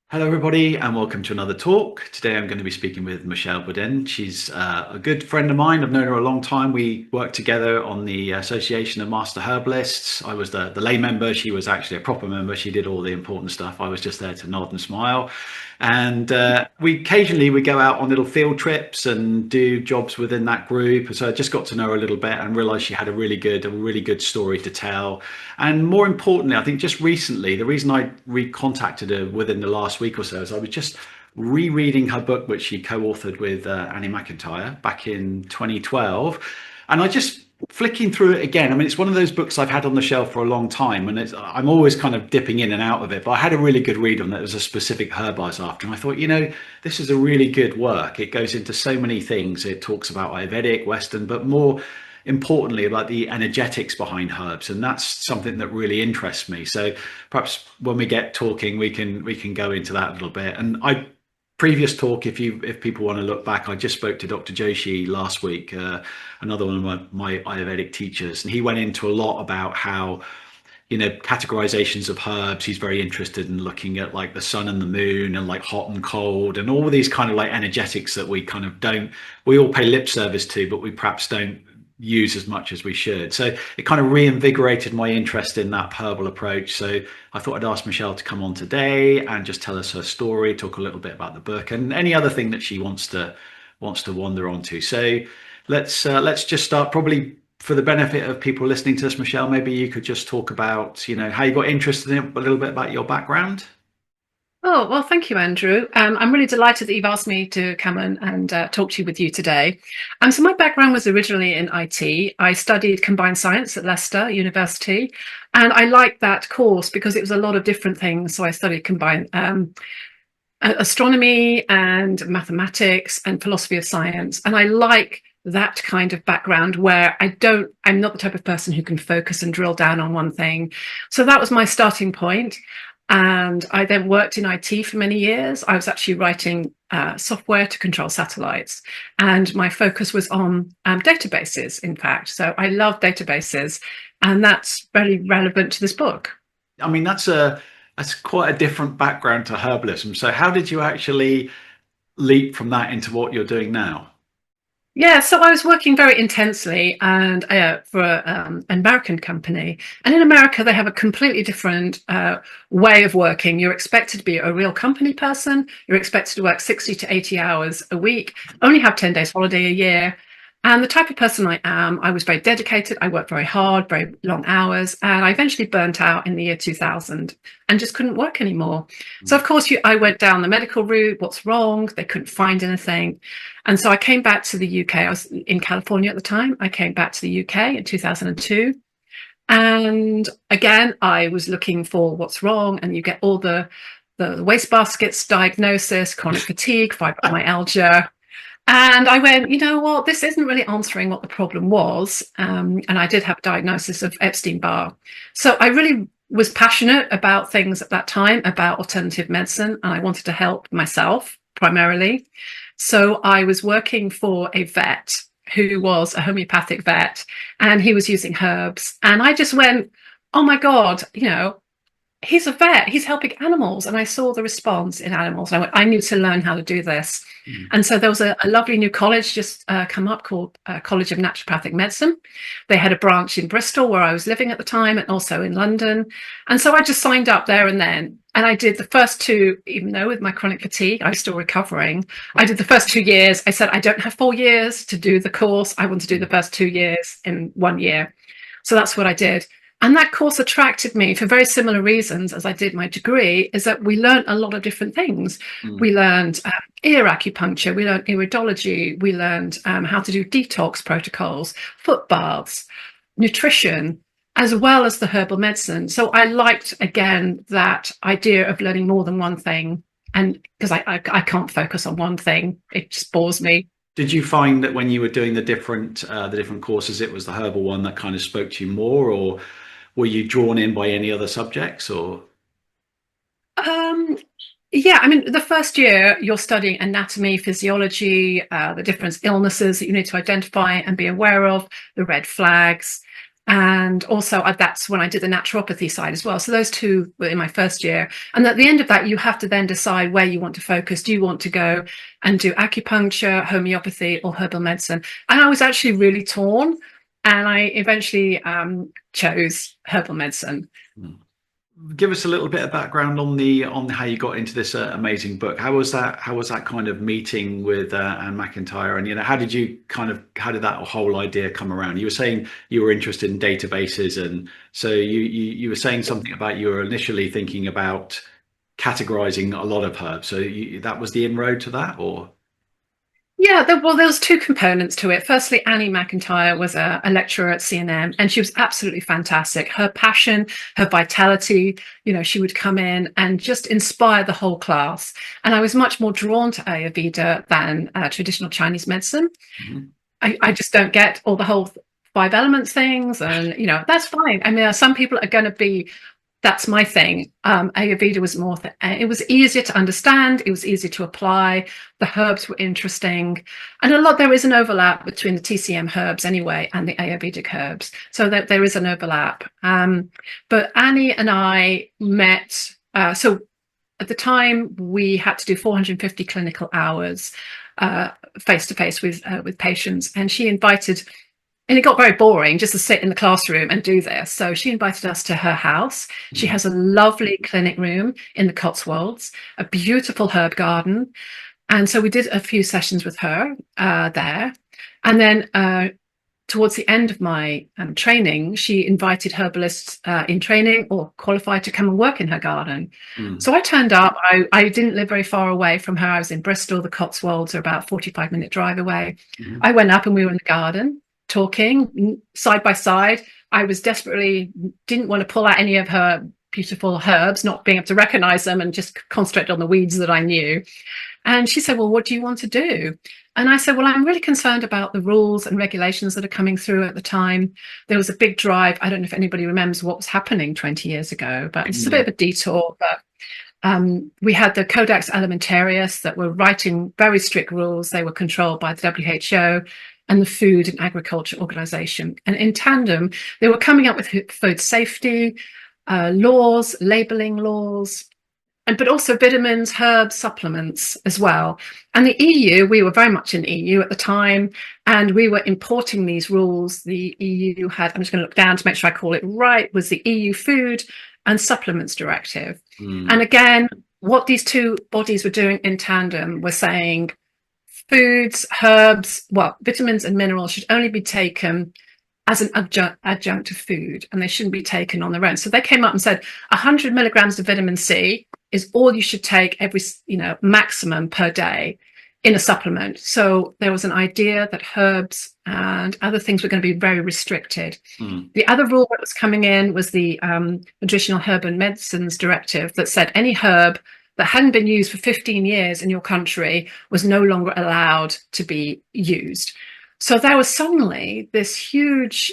Hello, everybody, and welcome to another talk. Today, I'm going to be speaking with Michelle Boudin. She's a good friend of mine. I've known her a long time. We worked together on the Association of Master Herbalists. I was the lay member. She was actually a proper member. She did all the important stuff. I was just there to nod and smile. And we occasionally we go out on little field trips and do jobs within that group. So I just got to know her a little bit and realized she had a really good story to tell. And more importantly, I think just recently, the reason I recontacted her within the last week or so is I was just rereading her book, which she co-authored with Annie McIntyre back in 2012. And I just flicking through it again. I mean, it's one of those books I've had on the shelf for a long time, and I'm always kind of dipping in and out of it. But I had a really good read on that. It was a specific herb I was after, and I thought, this is a really good work. It goes into so many things. It talks about Ayurvedic, Western, but more importantly about the energetics behind herbs, and that's something that really interests me. So perhaps when we get talking, we can go into that a little bit. And I previous talk, if people want to look back, I just spoke to Dr. Joshi last week, another one of my Ayurvedic teachers, and he went into a lot about how categorizations of herbs. He's very interested in looking at like the sun and the moon and like hot and cold and all of these kind of like energetics that we all pay lip service to, but we perhaps don't use as much as we should. So it kind of reinvigorated my interest in that herbal approach. So I thought I'd ask Michelle to come on today and just tell us her story, talk a little bit about the book and any other thing that she wants to wander onto. So let's just start, probably for the benefit of people listening to this. Michelle, maybe you could just talk about how you got interested in it, a little bit about your background. Oh, well, thank you, Andrew. I'm really delighted that you've asked me to come and talk to you with you today. So my background was originally in IT. I studied combined science at Leicester University, and I liked that course because it was a lot of different things. So I studied combined astronomy and mathematics and philosophy of science. And I like that kind of background where I'm not the type of person who can focus and drill down on one thing. So that was my starting point. And I then worked in IT for many years. I was actually writing software to control satellites. And my focus was on databases, in fact. So I love databases. And that's very relevant to this book. I mean, that's quite a different background to herbalism. So how did you actually leap from that into what you're doing now? Yeah, so I was working very intensely and for an American company. And in America, they have a completely different way of working. You're expected to be a real company person. You're expected to work 60 to 80 hours a week, only have 10 days holiday a year. And the type of person I am, I was very dedicated. I worked very hard, very long hours, and I eventually burnt out in the year 2000 and just couldn't work anymore. So, of course, I went down the medical route. What's wrong? They couldn't find anything. And so I came back to the UK. I was in California at the time. I came back to the UK in 2002. And again, I was looking for what's wrong. And you get all the wastebaskets diagnosis, chronic fatigue, fibromyalgia. And I went, you know what, this isn't really answering what the problem was. And I did have a diagnosis of Epstein-Barr. So I really was passionate about things at that time, about alternative medicine, and I wanted to help myself primarily. So I was working for a vet who was a homeopathic vet, and he was using herbs. And I just went, oh my God, he's a vet, he's helping animals. And I saw the response in animals. And I went, I need to learn how to do this. Mm. And so there was a lovely new college just come up called College of Naturopathic Medicine. They had a branch in Bristol where I was living at the time and also in London. And so I just signed up there and then. And I did the first two, even though with my chronic fatigue, I was still recovering. I did the first 2 years. I said, I don't have 4 years to do the course. I want to do the first 2 years in 1 year. So that's what I did. And that course attracted me for very similar reasons as I did my degree, is that we learned a lot of different things. Mm. We learned ear acupuncture, we learned iridology, we learned how to do detox protocols, foot baths, nutrition, as well as the herbal medicine. So I liked, again, that idea of learning more than one thing. And because I can't focus on one thing, it just bores me. Did you find that when you were doing the different courses, it was the herbal one that kind of spoke to you more, or were you drawn in by any other subjects, or? Um, yeah, I mean, the first year you're studying anatomy, physiology, the different illnesses that you need to identify and be aware of, the red flags. And also that's when I did the naturopathy side as well. So those two were in my first year. And at the end of that, you have to then decide where you want to focus. Do you want to go and do acupuncture, homeopathy, or herbal medicine? And I was actually really torn. And I eventually chose herbal medicine. Give us a little bit of background on how you got into this amazing book. How was that kind of meeting with Anne McIntyre, and how did that whole idea come around? You were saying you were interested in databases, and so you were saying something about you were initially thinking about categorizing a lot of herbs. So that was the inroad to that, or? Yeah, there was two components to it. Firstly, Annie McIntyre was a lecturer at CNM, and she was absolutely fantastic. Her passion, her vitality, she would come in and just inspire the whole class. And I was much more drawn to Ayurveda than traditional Chinese medicine. Mm-hmm. I just don't get all the whole 5 elements things, and that's fine. I mean, some people are going to be. That's my thing. Ayurveda was more, it was easier to understand. It was easier to apply. The herbs were interesting. And there is an overlap between the TCM herbs anyway and the Ayurvedic herbs. So there is an overlap. But Annie and I met, so at the time we had to do 450 clinical hours face-to-face with patients. And she invited, and it got very boring just to sit in the classroom and do this. So she invited us to her house. She has a lovely clinic room in the Cotswolds, a beautiful herb garden. And so we did a few sessions with her there. And then towards the end of my training, she invited herbalists in training or qualified to come and work in her garden. So I turned up. I didn't live very far away from her. I was in Bristol. The Cotswolds are about a 45-minute drive away. I went up and we were in the garden, talking side by side. I was didn't want to pull out any of her beautiful herbs, not being able to recognize them, and just concentrate on the weeds that I knew. And she said, well, what do you want to do? And I said, well, I'm really concerned about the rules and regulations that are coming through at the time. There was a big drive. I don't know if anybody remembers what was happening 20 years ago, but it's a bit of a detour. But we had the Codex Alimentarius that were writing very strict rules. They were controlled by the WHO and the Food and Agriculture Organization. And in tandem, they were coming up with food safety laws, labeling laws, but also vitamins, herbs, supplements as well. And the EU, we were very much in the EU at the time, and we were importing these rules. The EU had, I'm just going to look down to make sure I call it right, was the EU Food and Supplements Directive. And again, what these two bodies were doing in tandem were saying foods, herbs, vitamins and minerals should only be taken as an adjunct to food, and they shouldn't be taken on their own. So they came up and said 100 milligrams of vitamin C is all you should take every, maximum per day in a supplement. So there was an idea that herbs and other things were going to be very restricted. The other rule that was coming in was the Nutritional Herb and Medicines Directive that said any herb that hadn't been used for 15 years in your country was no longer allowed to be used. So there was suddenly this huge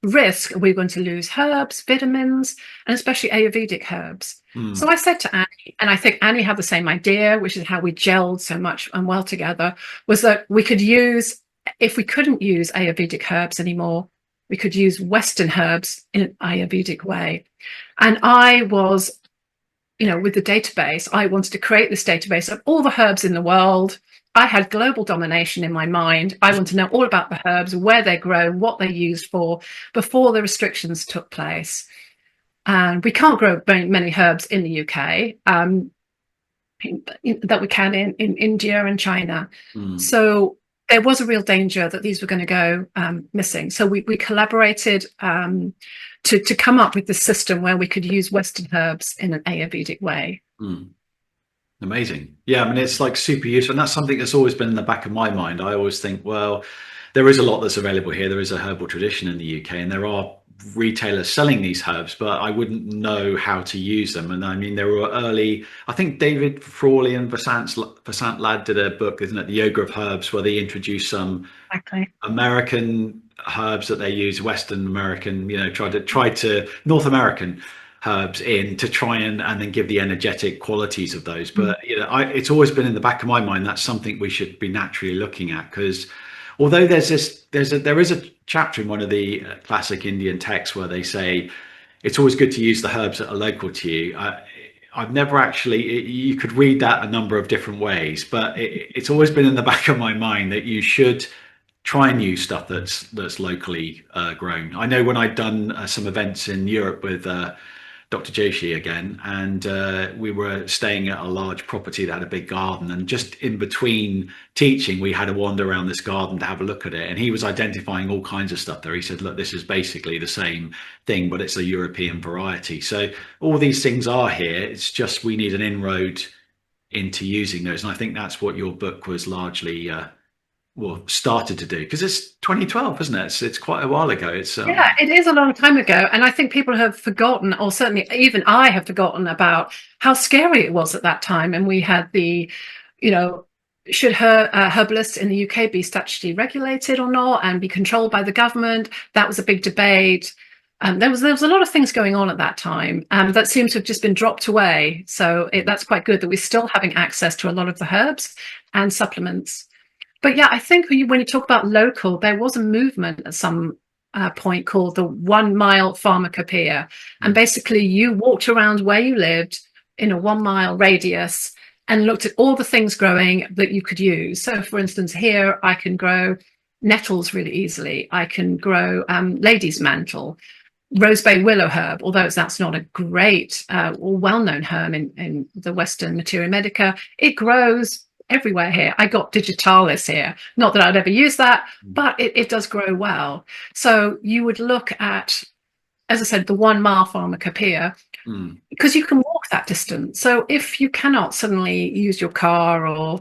risk we were going to lose herbs, vitamins, and especially Ayurvedic herbs. So I said to Annie, and I think Annie had the same idea, which is how we gelled so much and well together, was that we could use, if we couldn't use Ayurvedic herbs anymore, we could use Western herbs in an Ayurvedic way. And I was, with the database, I wanted to create this database of all the herbs in the world. I had global domination in my mind. I want to know all about the herbs, where they grow, what they're used for, before the restrictions took place. And we can't grow very many herbs in the UK that we can in India and China. So there was a real danger that these were going to go missing. So we collaborated to come up with this system where we could use Western herbs in an Ayurvedic way. Amazing. Yeah, I mean, it's like super useful. And that's something that's always been in the back of my mind. I always think, well, there is a lot that's available here. There is a herbal tradition in the UK, and there are retailers selling these herbs, but I wouldn't know how to use them. And I mean, there were I think David Frawley and Vasant Lad did a book, isn't it? The Yoga of Herbs, where they introduced some American herbs that they use, Western American, try to North American herbs in to try and then give the energetic qualities of those. But it's always been in the back of my mind, that's something we should be naturally looking at, because Although there is a chapter in one of the classic Indian texts where they say it's always good to use the herbs that are local to you. I've never actually, you could read that a number of different ways, but it's always been in the back of my mind that you should try and use stuff that's locally grown. I know when I'd done some events in Europe with Dr. Joshi again, and we were staying at a large property that had a big garden, and just in between teaching, we had a wander around this garden to have a look at it, and he was identifying all kinds of stuff there. He said, look, this is basically the same thing, but it's a European variety. So all these things are here. It's just we need an inroad into using those, and I think that's what your book was largely well started to do, because it's 2012, isn't it? It's quite a while ago. It's Yeah, it is a long time ago. And I think people have forgotten, or certainly even I have forgotten, about how scary it was at that time. And we had the, you know, should herbalists in the UK be statutorily regulated or not and be controlled by the government? That was a big debate. There was a lot of things going on at that time that seems to have just been dropped away. So that's quite good that we're still having access to a lot of the herbs and supplements. But yeah, I think when you talk about local, there was a movement at some point called the 1 mile pharmacopoeia. And basically you walked around where you lived in a 1 mile radius and looked at all the things growing that you could use. So for instance, here I can grow nettles really easily. I can grow lady's mantle, rosebay willow herb, although that's not a great or well-known herb in the Western materia medica. It grows everywhere here. I got digitalis here. Not that I'd ever use that, but it does grow well. So you would look at, as I said, the 1 mile pharmacopoeia, because you can walk that distance. So if you cannot suddenly use your car or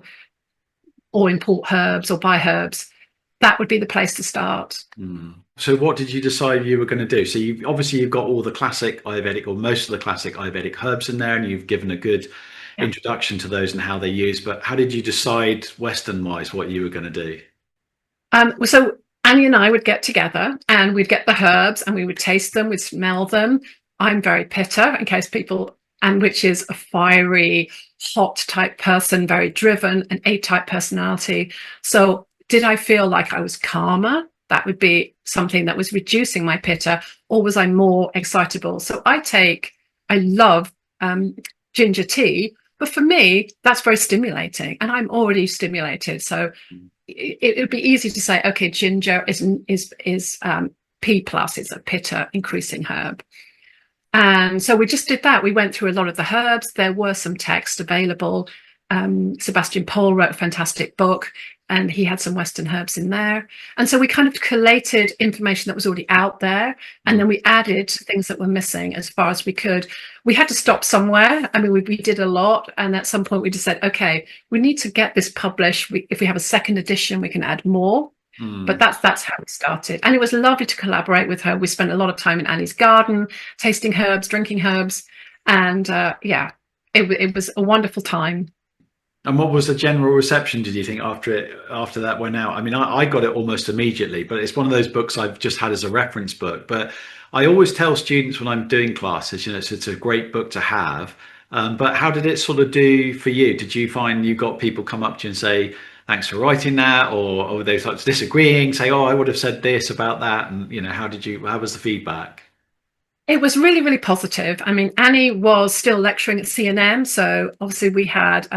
import herbs or buy herbs, that would be the place to start. So what did you decide you were going to do? So you've got all the classic Ayurvedic, or most of the classic Ayurvedic herbs in there, and you've given a good introduction to those and how they use, but how did you decide Western wise what you were going to do? So Annie and I would get together and we'd get the herbs and we would taste them, we'd smell them. I'm very pitta, in case people, and which is a fiery, hot type person, very driven, an A-type personality. So did I feel like I was calmer? That would be something that was reducing my pitta, or was I more excitable? So I love ginger tea, but for me, that's very stimulating, and I'm already stimulated. So it would be easy to say, okay, ginger is P plus, it's a pitta increasing herb. And so we just did that. We went through a lot of the herbs. There were some texts available. Sebastian Pohl wrote a fantastic book, and he had some Western herbs in there. And so we kind of collated information that was already out there, and then we added things that were missing as far as we could. We had to stop somewhere. I mean, we did a lot, and at some point we just said, okay, we need to get this published. If we have a second edition, we can add more. But that's how we started. And it was lovely to collaborate with her. We spent a lot of time in Annie's garden, tasting herbs, drinking herbs. And it was a wonderful time. And what was the general reception, did you think, after that went out? I mean, I got it almost immediately, but it's one of those books I've just had as a reference book. But I always tell students when I'm doing classes, it's a great book to have. But how did it sort of do for you? Did you find you got people come up to you and say, thanks for writing that, or were they like disagreeing, say, oh, I would have said this about that? And, how was the feedback? It was really, really positive. I mean, Annie was still lecturing at CNM. So obviously we had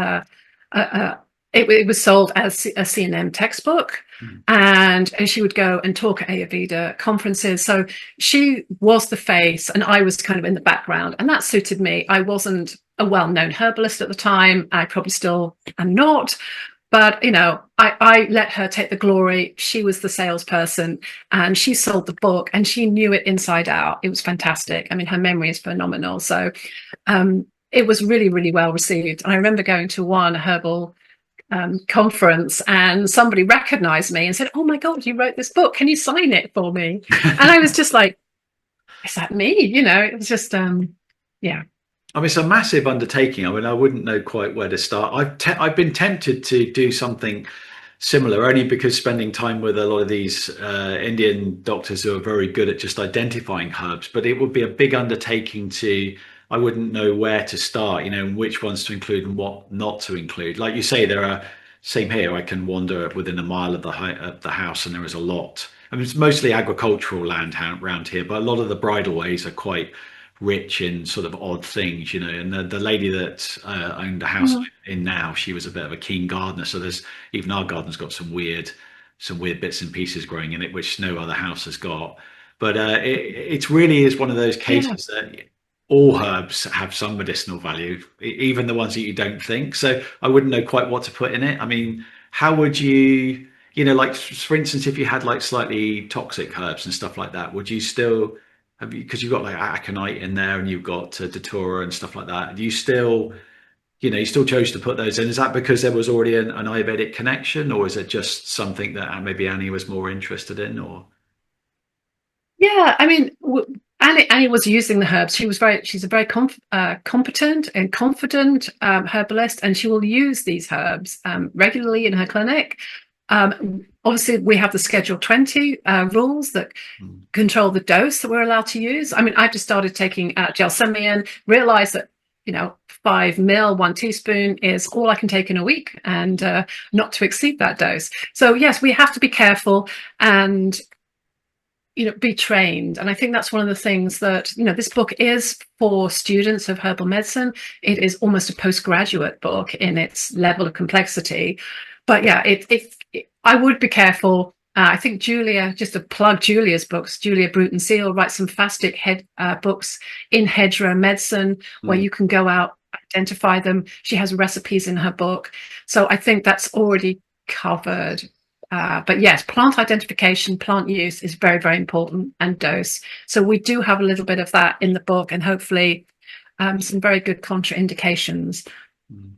it was sold as a CNM textbook, and she would go and talk at Ayurveda conferences. So she was the face and I was kind of in the background, and that suited me. I wasn't a well-known herbalist at the time. I probably still am not. But, I let her take the glory. She was the salesperson, and she sold the book, and she knew it inside out. It was fantastic. I mean, her memory is phenomenal. So it was really, really well received. I remember going to one herbal conference, and somebody recognized me and said, oh my God, you wrote this book. Can you sign it for me? And I was just like, is that me? It was just, yeah. I mean, it's a massive undertaking. I mean, I wouldn't know quite where to start. I've been tempted to do something similar, only because spending time with a lot of these Indian doctors who are very good at just identifying herbs, but it would be a big undertaking I wouldn't know where to start, which ones to include and what not to include. Like you say, there are same here. I can wander within a mile of the house, and there is a lot. I mean, it's mostly agricultural land around here, but a lot of the bridleways are quite rich in sort of odd things, you know. And the lady that owned the house Mhm. I'm in now, she was a bit of a keen gardener. So there's even our garden's got some weird bits and pieces growing in it, which no other house has got. But it really is one of those Yeah. cases that all herbs have some medicinal value, even the ones that you don't think. So I wouldn't know quite what to put in it. I mean, how would you, you know, like for instance, if you had like slightly toxic herbs and stuff like that, would you still have you, because you've got like aconite in there and you've got datura and stuff like that. Do you still, you know, you still chose to put those in? Is that because there was already an Ayurvedic connection, or is it just something that maybe Annie was more interested in, or? Yeah, I mean, Annie was using the herbs. She's a very competent and confident herbalist, and she will use these herbs regularly in her clinic. Obviously, we have the Schedule 20 rules that Mm. control the dose that we're allowed to use. I mean, I just started taking gelsemium, realized that, 5 ml, 1 teaspoon is all I can take in a week, and not to exceed that dose. So yes, we have to be careful and be trained. And I think that's one of the things that, this book is for students of herbal medicine. It is almost a postgraduate book in its level of complexity. But yeah, I would be careful. I think Julia, just to plug Julia's books, Julia Bruton Seal writes some fastic books in hedgerow medicine where Mm. you can go out, identify them. She has recipes in her book. So I think that's already covered. But yes, plant identification, plant use is very, very important, and dose. So we do have a little bit of that in the book, and hopefully some very good contraindications. Mm.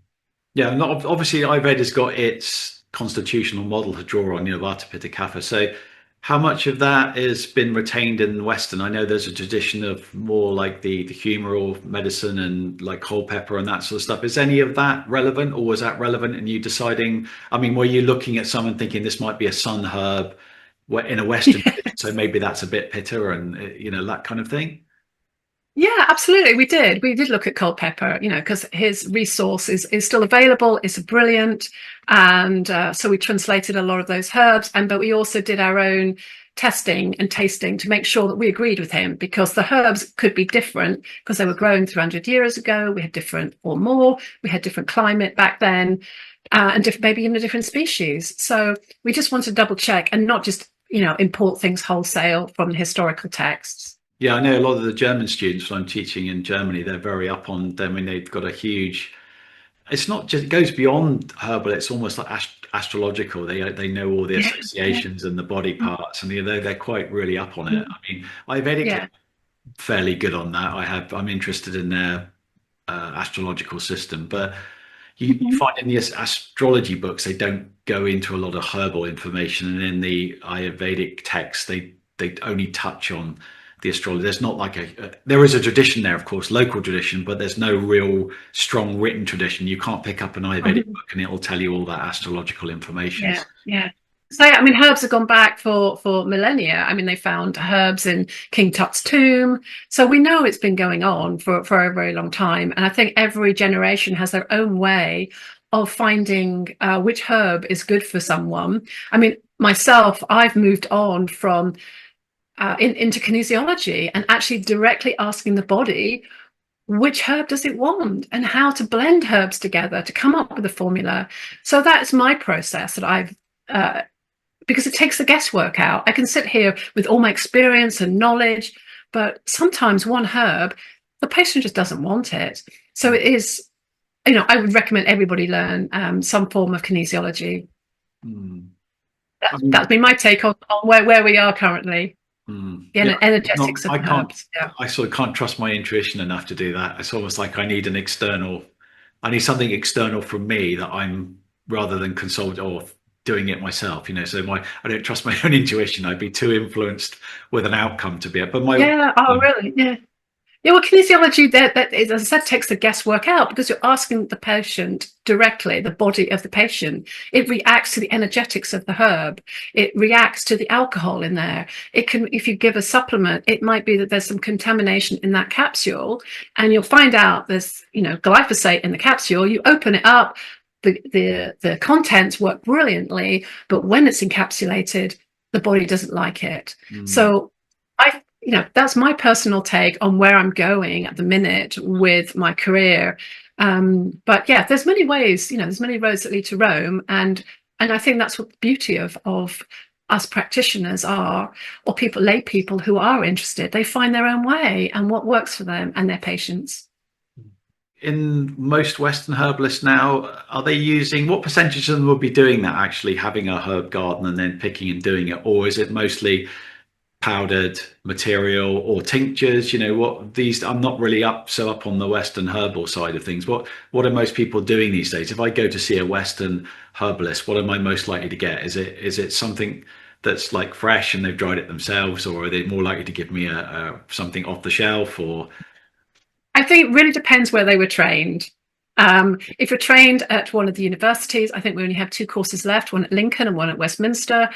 Yeah, and obviously Ayurveda's got its constitutional model to draw on, you know, Vata Pitta Kapha. So how much of that has been retained in Western? I know there's a tradition of more like the humoral medicine and like whole pepper and that sort of stuff. Is any of that relevant, or was that relevant in you deciding? I mean, were you looking at someone thinking this might be a sun herb in a Western tradition, so maybe that's a bit pitta and you know, that kind of thing? Yeah, absolutely. We did look at cold pepper, because his resource is still available. It's brilliant. And so we translated a lot of those herbs. But we also did our own testing and tasting to make sure that we agreed with him, because the herbs could be different because they were grown 300 years ago. We had different or more. We had different climate back then, and maybe even a different species. So we just want to double check and not just, import things wholesale from the historical texts. Yeah, I know a lot of the German students when I'm teaching in Germany, they're very up on them. I mean, they've got a huge, it's not just, it goes beyond herbal, it's almost like astrological. They know all the Yeah, yeah, associations and the body parts, and they're quite really up on it. I mean, Ayurvedic yeah. are fairly good on that. I'm interested in their astrological system, but you Mhm. find in the astrology books they don't go into a lot of herbal information, and in the Ayurvedic texts they only touch on the astrology. There's not like there is a tradition there, of course, local tradition, but there's no real strong written tradition. You can't pick up an Ayurvedic Mhm. book and it'll tell you all that astrological information. Yeah, yeah. So I mean, herbs have gone back for millennia. I mean, they found herbs in King Tut's tomb, so we know it's been going on for a very long time. And I think every generation has their own way of finding which herb is good for someone. I mean, myself, I've moved on from into kinesiology and actually directly asking the body which herb does it want and how to blend herbs together to come up with a formula. So that's my process that I've because it takes the guesswork out. I can sit here with all my experience and knowledge, but sometimes one herb, the patient just doesn't want it. So it is, I would recommend everybody learn some form of kinesiology. Mm. I That's mean, been my take on where we are currently, the yeah, energetics of I the can't. herbs. Yeah. I sort of can't trust my intuition enough to do that. It's almost like I need an external. I need something external from me that I'm rather than consult or doing it myself. You know, so I don't trust my own intuition. I'd be too influenced with an outcome to be it. But my Yeah. Oh, really? Yeah. Yeah, well, kinesiology, that is, as I said, takes the guesswork out because you're asking the patient directly, the body of the patient. It reacts to the energetics of the herb. It reacts to the alcohol in there. It can, if you give a supplement, it might be that there's some contamination in that capsule, and you'll find out there's, glyphosate in the capsule. You open it up, the contents work brilliantly, but when it's encapsulated, the body doesn't like it. So that's my personal take on where I'm going at the minute with my career. But yeah, there's many ways, there's many roads that lead to Rome, and I think that's what the beauty of us practitioners are, or lay people who are interested. They find their own way and what works for them and their patients. In most Western herbalists now, are they using, what percentage of them will be doing that, actually having a herb garden and then picking and doing it? Or is it mostly powdered material or tinctures? I'm not really up on the Western herbal side of things. What are most people doing these days? If I go to see a Western herbalist, what am I most likely to get? Is it something that's like fresh and they've dried it themselves, or are they more likely to give me something off the shelf? Or I think it really depends where they were trained. If you're trained at one of the universities, I think we only have 2 courses left, one at Lincoln and one at Westminster.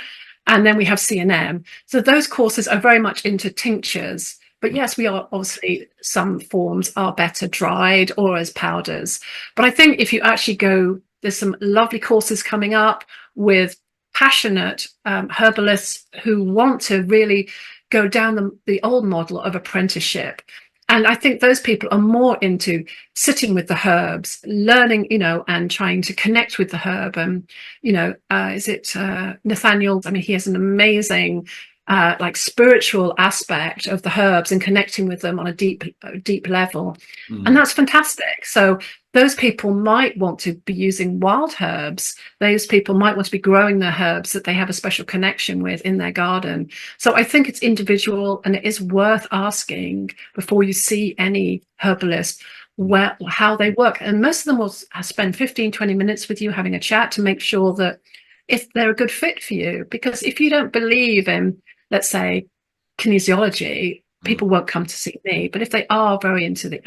And then we have C&M. So those courses are very much into tinctures. But yes, we are obviously, some forms are better dried or as powders. But I think if you actually go, there's some lovely courses coming up with passionate herbalists who want to really go down the old model of apprenticeship. And I think those people are more into sitting with the herbs, learning, and trying to connect with the herb. Is it Nathaniel? I mean, he has an amazing, spiritual aspect of the herbs and connecting with them on a deep level. And that's fantastic. So those people might want to be using wild herbs. Those people might want to be growing their herbs that they have a special connection with in their garden. So I think it's individual, and it is worth asking before you see any herbalist how they work. And most of them will spend 15-20 minutes with you having a chat to make sure that if they're a good fit for you. Because if you don't believe in, let's say, kinesiology, people won't come to see me. But if they are very into the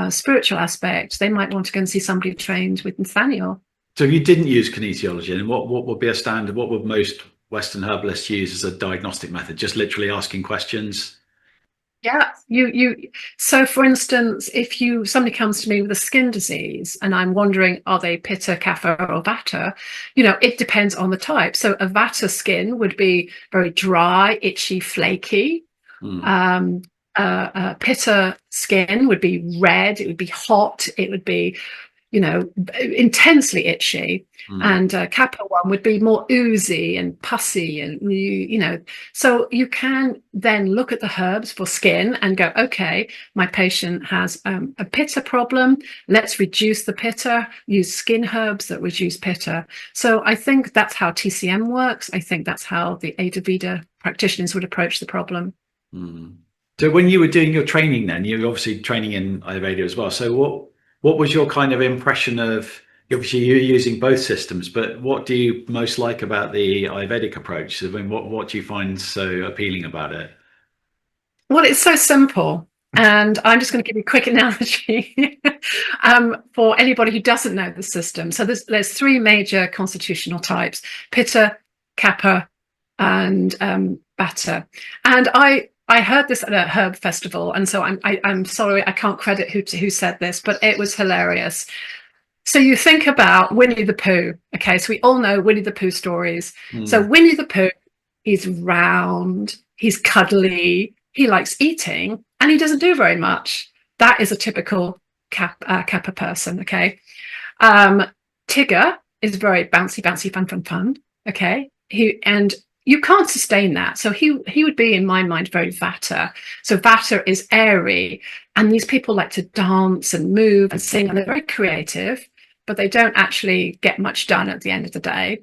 spiritual aspect, they might want to go and see somebody trained with Nathaniel. So if you didn't use kinesiology, and what would be a standard? What would most Western herbalists use as a diagnostic method? Just literally asking questions? Yeah, so for instance, if somebody comes to me with a skin disease and I'm wondering, are they Pitta, Kapha or Vata? It depends on the type. So a Vata skin would be very dry, itchy, flaky. Pitta skin would be red, it would be hot, it would be, intensely itchy. And Kappa one would be more oozy and pussy, and so you can then look at the herbs for skin and go, okay, my patient has a Pitta problem, let's reduce the Pitta, use skin herbs that reduce Pitta. So I think that's how TCM works. I think that's how the Ayurveda practitioners would approach the problem. So when you were doing your training, then you're obviously training in Ayurveda as well. So what was your kind of impression of, obviously you're using both systems, but what do you most like about the Ayurvedic approach? I mean, what do you find so appealing about it? Well, it's so simple. And I'm just going to give you a quick analogy for anybody who doesn't know the system. So there's 3 major constitutional types: Pitta, Kapha, and Vata. And I heard this at a herb festival, and so I'm sorry I can't credit who said this, but it was hilarious. So you think about Winnie the Pooh. Okay, so we all know Winnie the Pooh stories. So Winnie the Pooh, he's round, he's cuddly, he likes eating, and he doesn't do very much. That is a typical Kapha person. Okay, Tigger is very bouncy, fun. Okay, you can't sustain that. So he would be, in my mind, very Vata. So Vata is airy, and these people like to dance and move and sing, and they're very creative, but they don't actually get much done at the end of the day.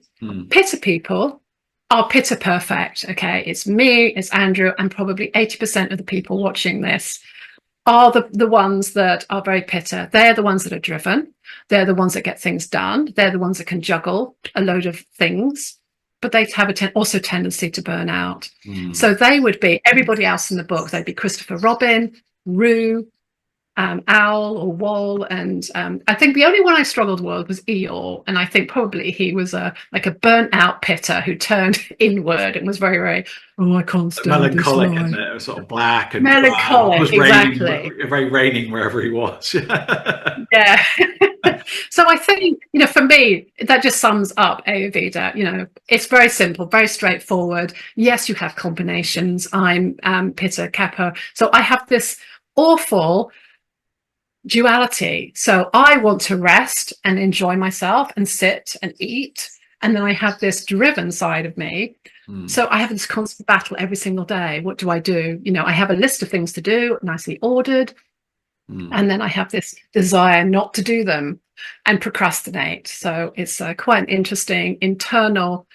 Pitta people are Pitta perfect. Okay, it's me, it's Andrew, and probably 80% of the people watching this are the ones that are very Pitta. They're the ones that are driven. They're the ones that get things done. They're the ones that can juggle a load of things. But they have also tendency to burn out. So they would be everybody else in the book. They'd be Christopher Robin, Rue, owl or wall, and I think the only one I struggled with was Eeyore, and I think probably he was like a burnt out pitter who turned inward and was very, very, oh, I can't stand this Melancholic, isn't life. it? It was sort of black and drab. It Melancholic, was raining, exactly. very raining wherever he was. Yeah. So I think, for me, that just sums up Ayurveda. It's very simple, very straightforward. Yes, you have combinations. I'm Pitta Kapha. So I have this awful duality. So I want to rest and enjoy myself and sit and eat. And then I have this driven side of me. So I have this constant battle every single day. What do? I have a list of things to do, nicely ordered. And then I have this desire not to do them and procrastinate. So it's quite an interesting internal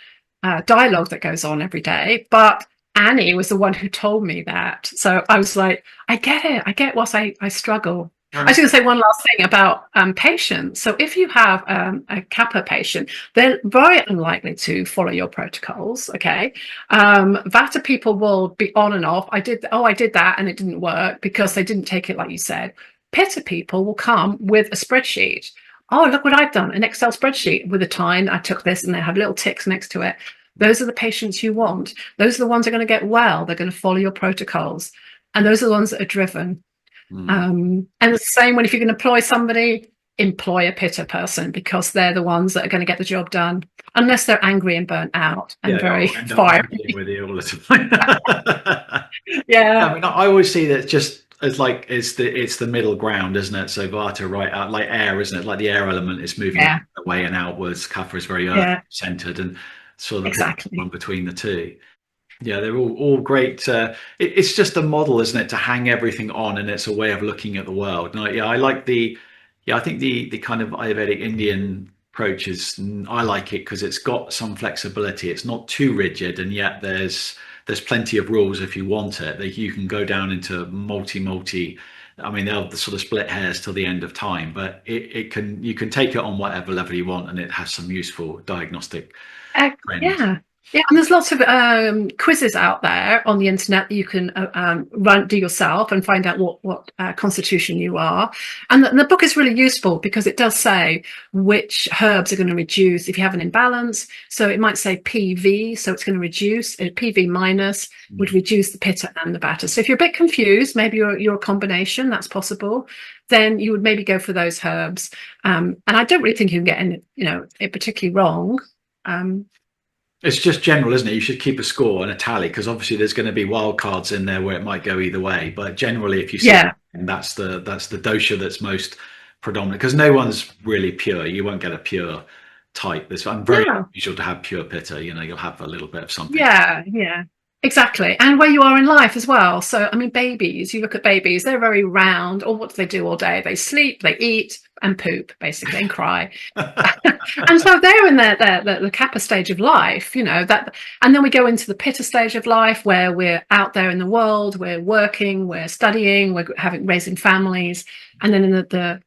dialogue that goes on every day. But Annie was the one who told me that. So I was like, I get it. I get what I struggle. I was going to say one last thing about patients. So if you have a Kappa patient, they're very unlikely to follow your protocols. Okay. Vata people will be on and off. I did that and it didn't work because they didn't take it like you said. Pitta people will come with a spreadsheet. Oh, look what I've done, an Excel spreadsheet with a time. I took this, and they have little ticks next to it. Those are the patients you want. Those are the ones that are going to get well. They're going to follow your protocols. And those are the ones that are driven. And the same when if you're going to employ somebody, employ a Pitta person because they're the ones that are going to get the job done, unless they're angry and burnt out and very fiery. With you all the time. Yeah. I mean, I always see that just as like it's the middle ground, isn't it? So Vata, right out like air, isn't it? Like the air element is moving away and outwards. Kapha is very earth centered, and sort of exactly one between the two. Yeah, they're all great. It's just a model, isn't it, to hang everything on, and it's a way of looking at the world. And I like I think the kind of Ayurvedic Indian approach I like it because it's got some flexibility. It's not too rigid, and yet there's plenty of rules if you want it. That you can go down into multi. I mean, they'll sort of split hairs till the end of time, but you can take it on whatever level you want, and it has some useful diagnostic trends. Yeah, and there's lots of quizzes out there on the internet that you can do yourself and find out what constitution you are. And the book is really useful because it does say which herbs are going to reduce if you have an imbalance. So it might say PV, so it's going to reduce. PV minus would reduce the Pitta and the Vata. So if you're a bit confused, maybe you're a combination, that's possible. Then you would maybe go for those herbs. And I don't really think you can get it particularly wrong. It's just general, isn't it? You should keep a score and a tally because obviously there's going to be wild cards in there where it might go either way. But generally, if you see and that's the dosha that's most predominant because no one's really pure. You won't get a pure type. I'm very unusual to have pure Pitta. You'll have a little bit of something. Yeah. Exactly. And where you are in life as well. So, I mean, babies, you look at babies, they're very round. Or what do they do all day? They sleep, they eat and poop, basically, and cry. And so they're in the Kapha stage of life, that. And then we go into the Pitta stage of life where we're out there in the world, we're working, we're studying, we're raising families. And then in the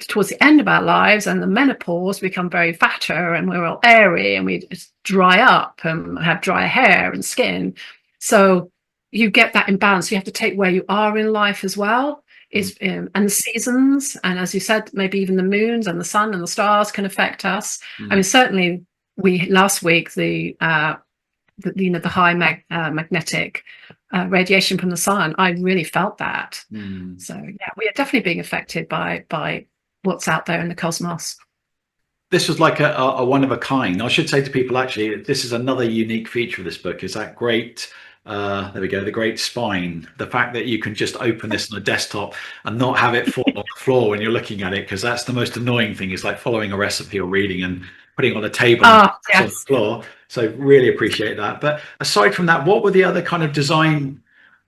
towards the end of our lives and the menopause, we become very fatter and we're all airy and we just dry up and have drier hair and skin. So you get that imbalance. You have to take where you are in life as well, and the seasons, and as you said, maybe even the moons and the sun and the stars can affect us. I mean, certainly last week the high magnetic radiation from the sun, I really felt that. So yeah, we are definitely being affected by what's out there in the cosmos. This was like a one of a kind. I should say to people, actually, this is another unique feature of this book is that great, there we go, the great spine. The fact that you can just open this on a desktop and not have it fall on the floor when you're looking at it, because that's the most annoying thing. Is like following a recipe or reading and putting it on a table on the floor. So really appreciate that. But aside from that, what were the other kind of design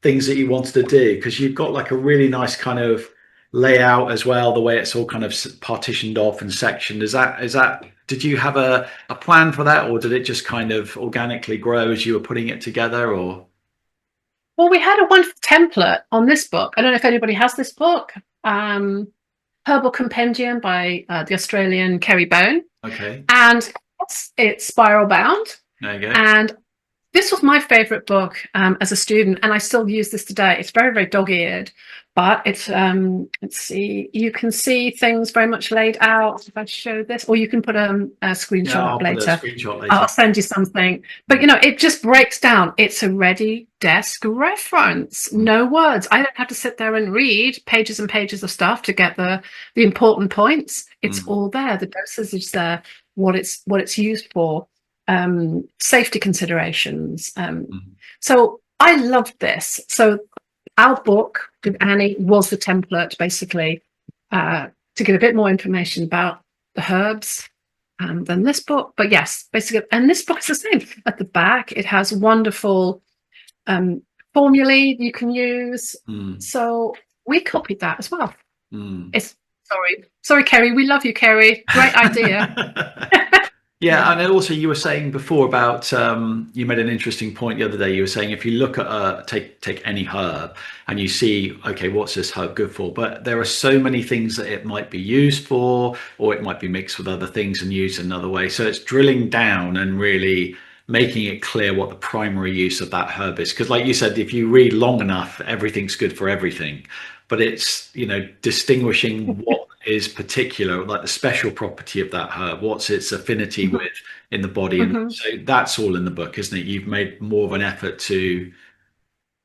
things that you wanted to do? Because you've got like a really nice kind of layout as well, the way it's all kind of partitioned off and sectioned. Is that did you have a plan for that, or did it just kind of organically grow as you were putting it together? Or well, we had a wonderful template on this book. I don't know if anybody has this book, Herbal Compendium by the Australian Kerry Bone. Okay. And it's spiral bound. There you go. And This was my favorite book as a student, and I still use this today. It's very, very dog-eared, but it's let's see, you can see things very much laid out. If I show this, or you can put a Yeah, screenshot up I'll put a later. screenshot later. I'll send you something. But it just breaks down. It's a ready desk reference. No words. I don't have to sit there and read pages and pages of stuff to get the important points. It's all there. The dosage is there. What it's used for. Safety considerations. So I loved this. So our book with Annie was the template, basically, to get a bit more information about the herbs than this book. But yes, basically, and this book is the same. At the back, it has wonderful formulae you can use. So we copied that as well. It's sorry, Kerry. We love you, Kerry. Great idea. Yeah, and also you were saying before about you made an interesting point the other day. You were saying if you look at take any herb and you see, okay, what's this herb good for? But there are so many things that it might be used for, or it might be mixed with other things and used in another way. So it's drilling down and really making it clear what the primary use of that herb is. Because like you said, if you read long enough, everything's good for everything. But it's, distinguishing what is particular, like the special property of that herb, what's its affinity with in the body. And so that's all in the book, isn't it? You've made more of an effort to.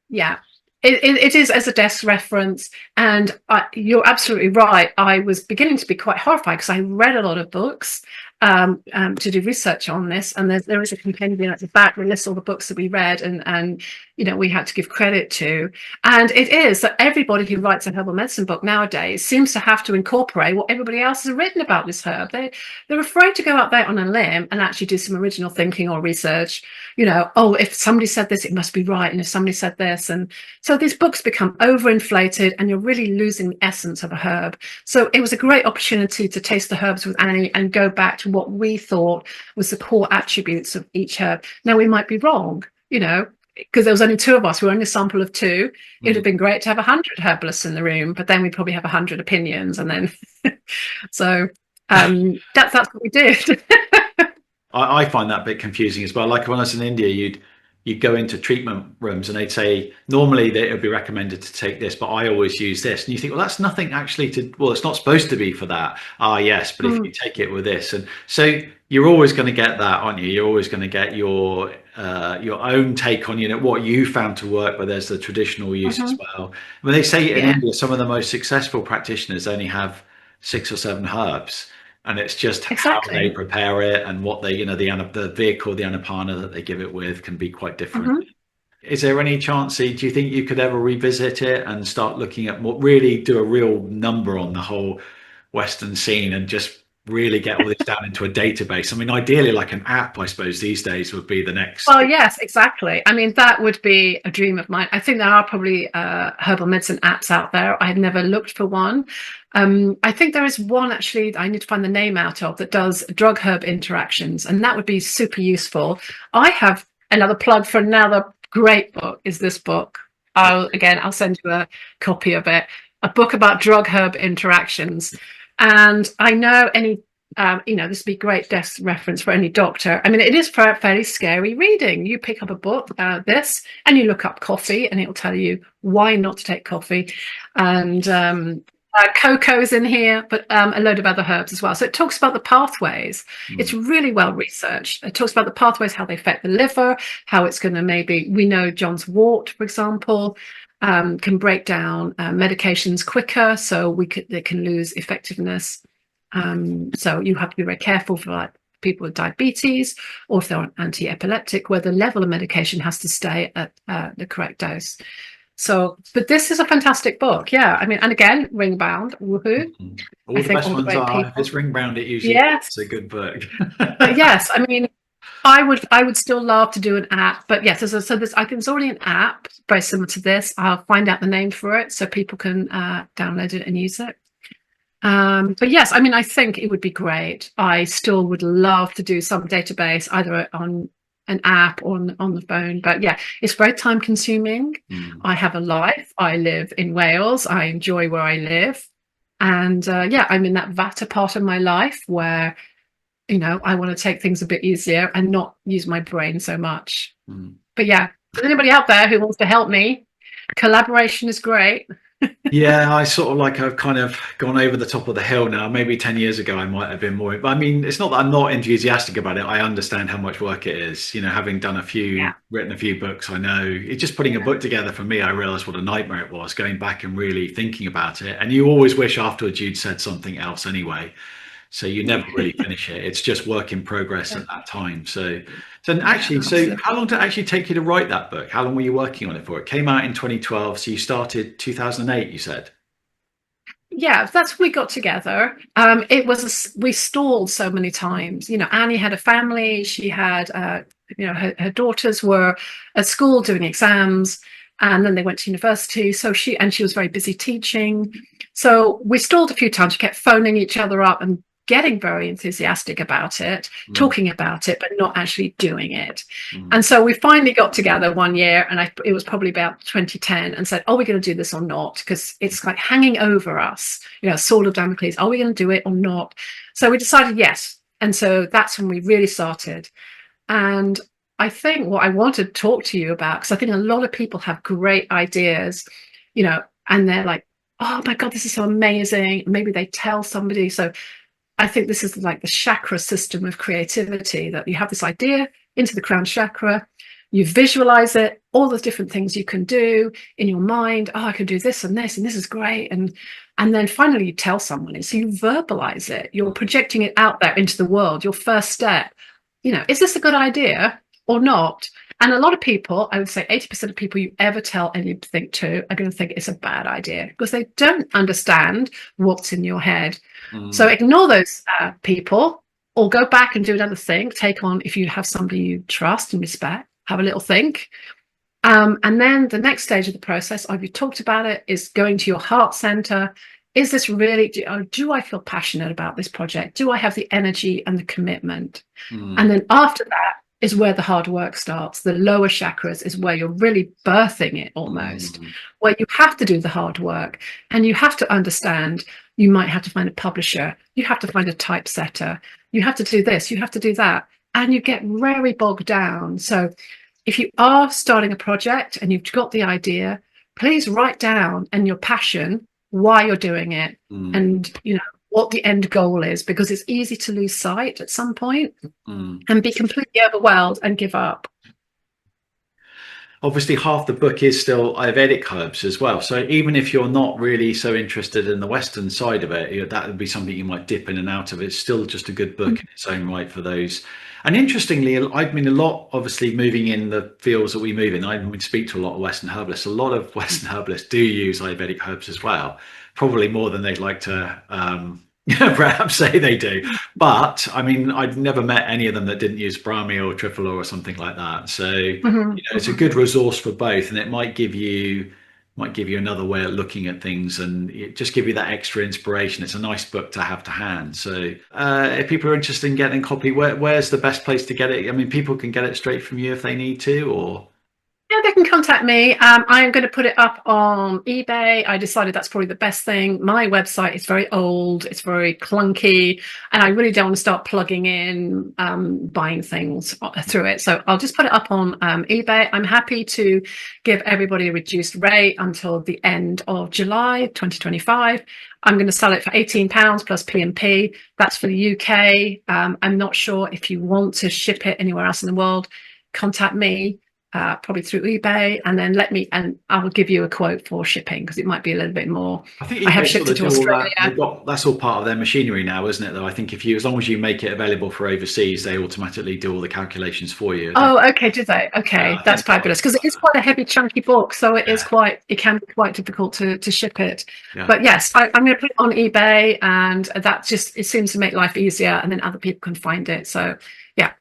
Yeah, it is as a desk reference. And you're absolutely right. I was beginning to be quite horrified because I read a lot of books to do research on this, and there is a compendium at the back that lists all the books that we read and we had to give credit to. And it is that everybody who writes a herbal medicine book nowadays seems to have to incorporate what everybody else has written about this herb. They're afraid to go out there on a limb and actually do some original thinking or research. If somebody said this, it must be right, and if somebody said this. And so these books become overinflated, and you're really losing the essence of a herb. So it was a great opportunity to taste the herbs with Annie and go back to what we thought was the core attributes of each herb. Now, we might be wrong, because there was only two of us. We were only a sample of two. It would have been great to have 100 herbalists in the room, but then we'd probably have 100 opinions. And then, so that's what we did. I find that a bit confusing as well. Like when I was in India, you'd go into treatment rooms and they'd say, normally it would be recommended to take this, but I always use this. And you think, well, that's nothing actually it's not supposed to be for that. Yes, but if you take it with this. And so you're always going to get that, aren't you? You're always going to get your own take on, what you found to work, but there's the traditional use as well. I mean, they say in India, some of the most successful practitioners only have 6 or 7 herbs. And it's just how they prepare it and what they, the vehicle, the anapana that they give it with can be quite different. Is there any chance, do you think you could ever revisit it and start looking at really do a real number on the whole Western scene and just really get all this down into a database? I mean, ideally, like an app, I suppose, these days would be the next. Well, yes, exactly. I mean, that would be a dream of mine. I think there are probably herbal medicine apps out there. I had never looked for one. I think there is one, actually, I need to find the name out of, that does drug herb interactions, and that would be super useful. I have another plug for another great book, is this book. I'll send you a copy of it. A book about drug herb interactions. And I know this would be great desk reference for any doctor. I mean, it is fairly scary reading. You pick up a book, this, and you look up coffee, and it'll tell you why not to take coffee. And cocoa's in here, but a load of other herbs as well. So it talks about the pathways. It's really well researched. It talks about the pathways, how they affect the liver, how it's going to we know John's wort, for example, can break down medications quicker, so they can lose effectiveness. So you have to be very careful for people with diabetes, or if they're on anti-epileptic, where the level of medication has to stay at the correct dose. So, but this is a fantastic book. Yeah, I mean, and again, ring bound. Woohoo! All the best ones are. If it's ring bound, it usually is a good book. But yes, I mean, I would still love to do an app, but yes, I think there's already an app very similar to this. I'll find out the name for it so people can download it and use it. But yes, I mean, I think it would be great. I still would love to do some database, either on an app or on the phone. But yeah, it's very time consuming. I have a life. I live in Wales. I enjoy where I live. And I'm in that Vata part of my life where, I want to take things a bit easier and not use my brain so much. But yeah, if there's anybody out there who wants to help me, collaboration is great. Yeah, I sort of like I've kind of gone over the top of the hill now. Maybe 10 years ago I might have been more, but I mean, it's not that I'm not enthusiastic about it. I understand how much work it is. Having done Yeah. written a few books, I know it's just putting a book together for me. I realized what a nightmare it was going back and really thinking about it. And you always wish afterwards you'd said something else anyway. So you never really finish it. It's just work in progress at that time. So Yeah, actually, so absolutely. how long did it actually take you to write that book? How long were you working on it for? It came out in 2012, so you started 2008, you said. Yeah, that's when we got together. We stalled so many times. Annie had a family. She had, her daughters were at school doing exams, and then they went to university. So she was very busy teaching. So we stalled a few times. We kept phoning each other up and getting very enthusiastic about it, Mm, talking about it, but not actually doing it. mm, And so we finally got together one year, and it was probably about 2010, and said, "Are we going to do this or not?" Because it's like hanging over us, sword of Damocles. Are we going to do it or not? So we decided yes, and so that's when we really started. And I think what I wanted to talk to you about, because I think a lot of people have great ideas, and they're like, "Oh my God, this is so amazing." Maybe they tell somebody. So I think this is like the chakra system of creativity, that you have this idea into the crown chakra, you visualize it, all the different things you can do in your mind. Oh, I can do this and this, and this is great. And then finally you tell someone. So you verbalize it. You're projecting it out there into the world. Your first step, is this a good idea or not? And a lot of people, I would say 80% of people you ever tell anything to are going to think it's a bad idea because they don't understand what's in your head. So mm. ignore those people, or go back and do another thing. Take on, if you have somebody you trust and respect, have a little think. And then the next stage of the process, after you talked about it, is going to your heart center. Is this really, do I feel passionate about this project? Do I have the energy and the commitment? And Mm, then after that is where the hard work starts. The lower chakras is where you're really birthing it almost, mm, where you have to do the hard work and you have to understand you might have to find a publisher, you have to find a typesetter, you have to do this, you have to do that. And you get very bogged down. So if you are starting a project and you've got the idea, please write down and your passion, why you're doing it, mm, and what the end goal is, because it's easy to lose sight at some point mm. and be completely overwhelmed and give up. Obviously, half the book is still Ayurvedic herbs as well. So even if you're not really so interested in the Western side of it, that would be something you might dip in and out of. It's still just a good book in its own right for those. And interestingly, I mean, a lot, obviously, moving in the fields that we move in, I would speak to a lot of Western herbalists. A lot of Western herbalists do use Ayurvedic herbs as well, probably more than they'd like to perhaps say they do. But I mean, I've never met any of them that didn't use Brahmi or Triphala or something like that. So Mm-hmm, it's a mm-hmm. good resource for both, and it might give you another way of looking at things, and it just give you that extra inspiration. It's a nice book to have to hand. So if people are interested in getting a copy, where's the best place to get it? I mean, people can get it straight from you if they need to, or Yeah, they can contact me. I am going to put it up on eBay. I decided that's probably the best thing. My website is very old, it's very clunky, and I really don't want to start plugging in, buying things through it. So I'll just put it up on eBay. I'm happy to give everybody a reduced rate until the end of July 2025. I'm going to sell it for £18 plus P&P. That's for the UK. I'm not sure if you want to ship it anywhere else in the world. Contact me. Probably through eBay, and then and I will give you a quote for shipping because it might be a little bit more. I think I have eBay sort shipped it of to do all that. They've Australia. got that's all part of their machinery now, isn't it? Though I think if you, as long as you make it available for overseas, they automatically do all the calculations for you. I think. Oh, okay, did they? Yeah, Okay, I that's think. fabulous because it is quite a heavy, chunky book, so Yeah, it can be quite difficult to ship it. yeah. But yes, I'm going to put it on eBay, and that just it seems to make life easier, and then other people can find it. So yeah,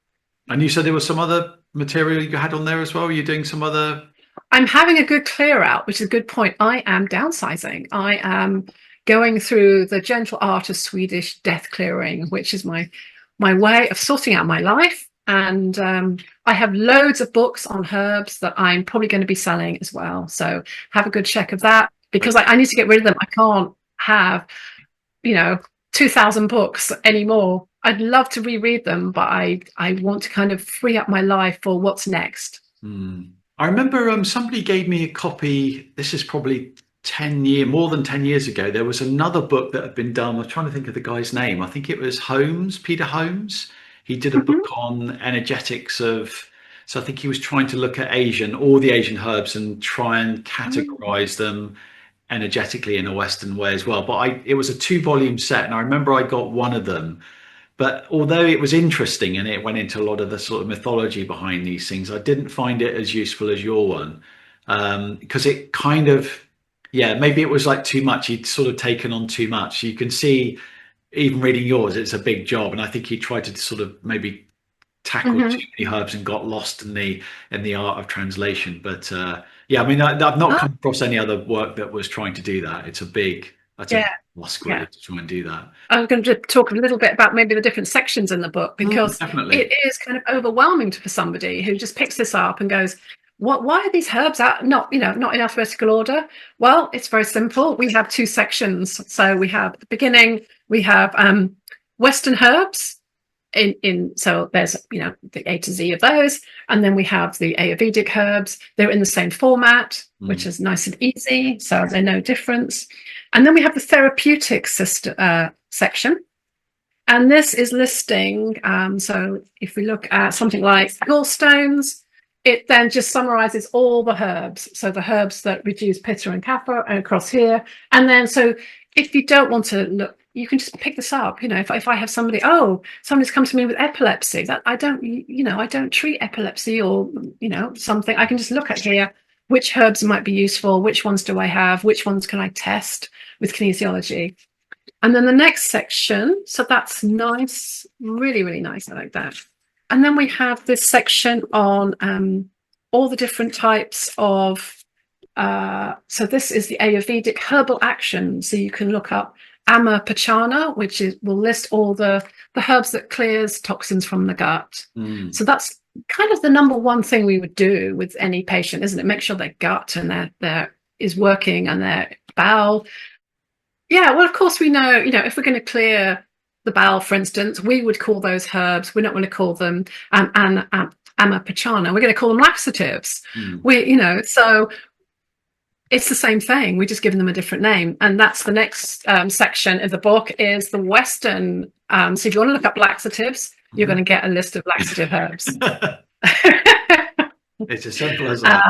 And you said there was some other material you had on there as well. Are you doing some other? I'm having a good clear out, which is a good point. I am downsizing. I am going through the gentle art of Swedish death clearing, which is my way of sorting out my life. And I have loads of books on herbs that I'm probably going to be selling as well. So have a good check of that because I need to get rid of them. I can't have, you know, 2,000 books anymore. I'd love to reread them, but I want to kind of free up my life for what's next. I remember somebody gave me a copy. This is probably more than 10 years ago. There was another book that had been done. I'm trying to think of the guy's name. I think it was Peter Holmes. He did a Mhm. book on energetics of. So I think he was trying to look at all the Asian herbs, and try and Mm. categorize them energetically in a Western way as well. But it was a two-volume set, and I remember I got one of them. But although it was interesting and it went into a lot of the sort of mythology behind these things, I didn't find it as useful as your one, because it kind of, yeah, maybe it was like too much. He'd sort of taken on too much. You can see, even reading yours, it's a big job, and I think he tried to sort of maybe tackle too Mhm. many herbs and got lost in the art of translation. But yeah, I mean, I've not Oh, come across any other work that was trying to do that. That's a yeah, big task yeah. really to try and do that. I'm going to talk a little bit about maybe the different sections in the book, because Definitely. it is kind of overwhelming for somebody who just picks this up and goes, "What? Why are these herbs out? Not in alphabetical order?" Well, it's very simple. We have two sections. So we have the beginning. We have Western herbs. So there's the A to Z of those, and then we have the Ayurvedic herbs. They're in the same format, which Mm. is nice and easy, so there's no difference. And then we have the therapeutic section, and this is listing. So if we look at something like gallstones, it then just summarizes all the herbs. So the herbs that reduce pitta and kapha are across here. And then, so if you don't want to look, you can just pick this up. If I have somebody's come to me with epilepsy, that I don't treat epilepsy or, something. I can just look at here, which herbs might be useful, which ones do I have, which ones can I test with kinesiology. And then the next section, so that's nice, really, really nice. I like that. And then we have this section on all the different types of, so this is the Ayurvedic herbal action. So you can look up Ama Pachana, will list all the herbs that clears toxins from the gut. Mm. So that's kind of the number one thing we would do with any patient, isn't it? Make sure their gut and their is working, and their bowel. Yeah, well, of course, we know, if we're going to clear the bowel, for instance, we would call those herbs, we're not going to call them amapachana, we're going to call them laxatives. Mm. So it's the same thing. We're just giving them a different name. And that's the next section of the book is the Western. So if you want to look up laxatives, you're going to get a list of laxative herbs. It's as simple as that.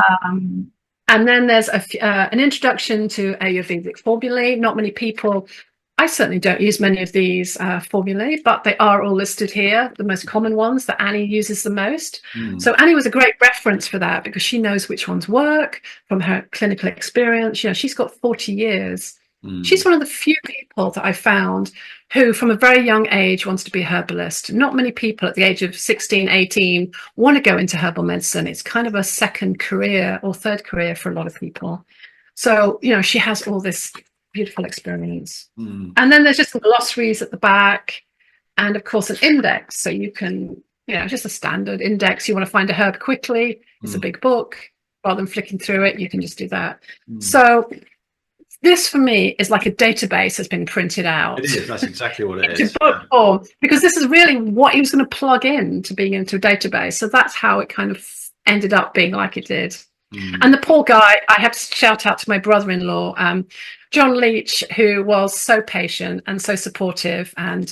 And then there's an introduction to Ayurvedic formulae. Not many people, I certainly don't use many of these formulae, but they are all listed here, the most common ones that Annie uses the most. Mm. So Annie was a great reference for that, because she knows which ones work from her clinical experience. She's got 40 years. Mm. She's one of the few people that I found who, from a very young age, wants to be a herbalist. Not many people at the age of 16, 18 want to go into herbal medicine. It's kind of a second career or third career for a lot of people. So, she has all this beautiful experience. Mm. And then there's just some glossaries at the back, and of course an index. So you can, just a standard index. You want to find a herb quickly. It's a big book. Rather than flicking through it, you can just do that. So this for me is like a database that's been printed out. It is. That's exactly what it into is. book form, because this is really what he was going to plug in to being into a database. So that's how it kind of ended up being like it did. And the poor guy, I have to shout out to my brother-in-law, John Leach, who was so patient and so supportive. And,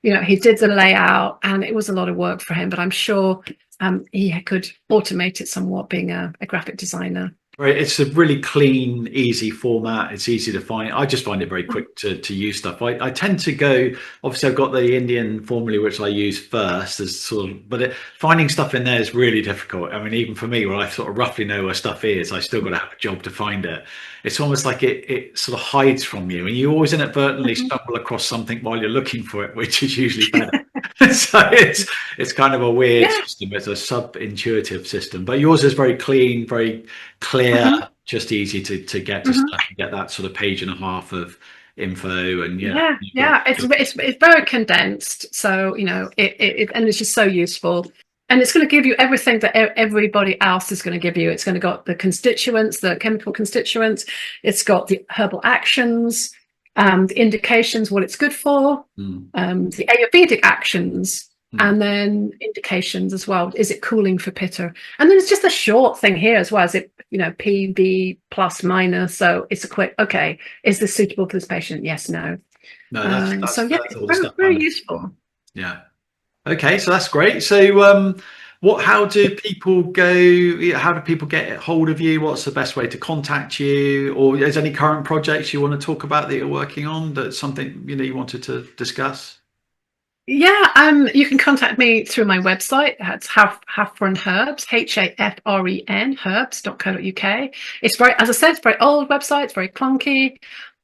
he did the layout, and it was a lot of work for him, but I'm sure he could automate it somewhat, being a graphic designer. Right, it's a really clean, easy format. It's easy to find. I just find it very quick to use stuff. I tend to go. Obviously, I've got the Indian formula which I use first, as sort of. But finding stuff in there is really difficult. I mean, even for me, where I sort of roughly know where stuff is, I still got to have a job to find it. It's almost like it sort of hides from you, and you always inadvertently stumble across something while you're looking for it, which is usually better. So it's kind of a weird system. It's a sub-intuitive system, but yours is very clean, very clear, just easy to get to stuff. You get that sort of page and a half of info, and it's very condensed. So it and it's just so useful. And it's going to give you everything that everybody else is going to give you. It's going to got the constituents, the chemical constituents. It's got the herbal actions, the indications, what it's good for, the Ayurvedic actions. And then indications as well. Is it cooling for pitta? And then it's just a short thing here as well. Is it, PB plus minus? So it's a quick, okay, is this suitable for this patient? Yes, no. No, that's It's all the very, stuff. very useful. Yeah. Okay, so that's great. So how do people go? How do people get hold of you? What's the best way to contact you? Or is there any current projects you want to talk about that you're working on? That's something you wanted to discuss? Yeah, you can contact me through my website. That's Hafren Herbs, HAFREN, herbs.co.uk. It's very, as I said, it's a very old website, it's very clunky,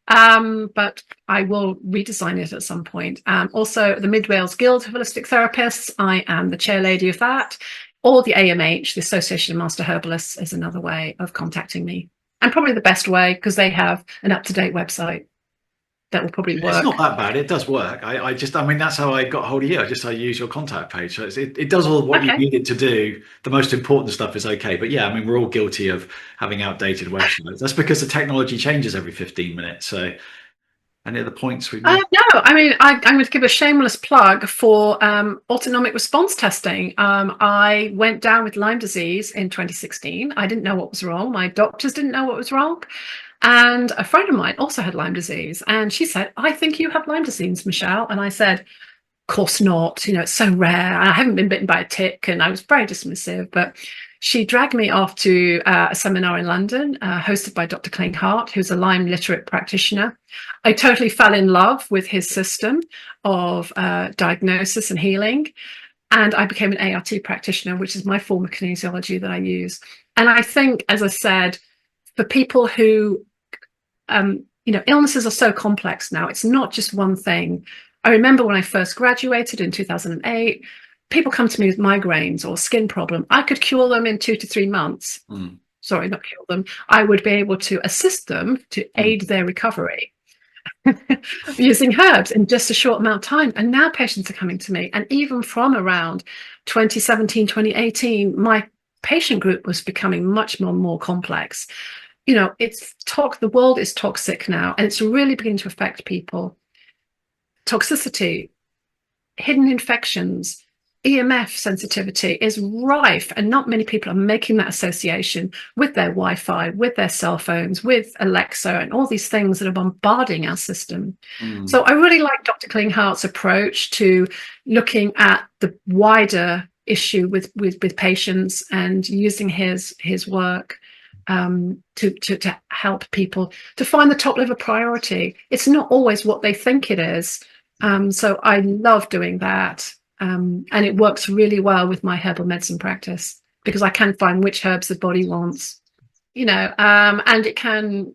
but I will redesign it at some point. Also, the Mid Wales Guild of Holistic Therapists, I am the chair lady of that. Or the AMH, the Association of Master Herbalists, is another way of contacting me. And probably the best way, because they have an up-to-date website. That will probably work. It's not that bad. It does work. I mean, that's how I got hold of you. I use your contact page. So it does all what you need it to do. The most important stuff is okay. But yeah, I mean, we're all guilty of having outdated websites. That's because the technology changes every 15 minutes. So any other points we made? No, I mean, I'm going to give a shameless plug for autonomic response testing. I went down with Lyme disease in 2016. I didn't know what was wrong. My doctors didn't know what was wrong. And a friend of mine also had Lyme disease. And she said, I think you have Lyme disease, Michelle. And I said, of course not. It's so rare. I haven't been bitten by a tick. And I was very dismissive. But she dragged me off to a seminar in London, hosted by Dr. Klinghardt, who's a Lyme literate practitioner. I totally fell in love with his system of diagnosis and healing. And I became an ART practitioner, which is my form of kinesiology that I use. And I think, as I said, for people who illnesses are so complex now. It's not just one thing. I remember when I first graduated in 2008, people come to me with migraines or skin problem. I could cure them in 2 to 3 months. Sorry, not cure them. I would be able to assist them to aid their recovery using herbs in just a short amount of time. And now patients are coming to me. And even from around 2017, 2018, my patient group was becoming much more complex. The world is toxic now, and it's really beginning to affect people. Toxicity, hidden infections, EMF sensitivity is rife, and not many people are making that association with their Wi-Fi, with their cell phones, with Alexa, and all these things that are bombarding our system. So I really like Dr. Klinghardt's approach to looking at the wider issue with patients and using his work to help people to find the top level priority. It's not always what they think it is. So I love doing that. And it works really well with my herbal medicine practice because I can find which herbs the body wants, and it can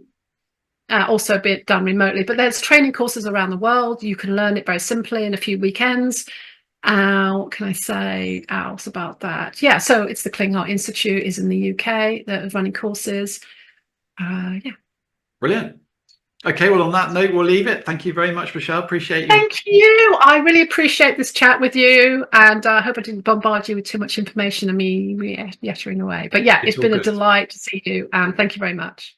also be done remotely. But there's training courses around the world. You can learn it very simply in a few weekends. What can I say else about that? Yeah, so it's the Klinghardt Institute is in the UK that are running courses. Yeah. Brilliant. Okay, well, on that note, we'll leave it. Thank you very much, Michelle. Appreciate you. Thank you. I really appreciate this chat with you, and I hope I didn't bombard you with too much information and me yattering away. But yeah, it's been a delight to see you, and thank you very much.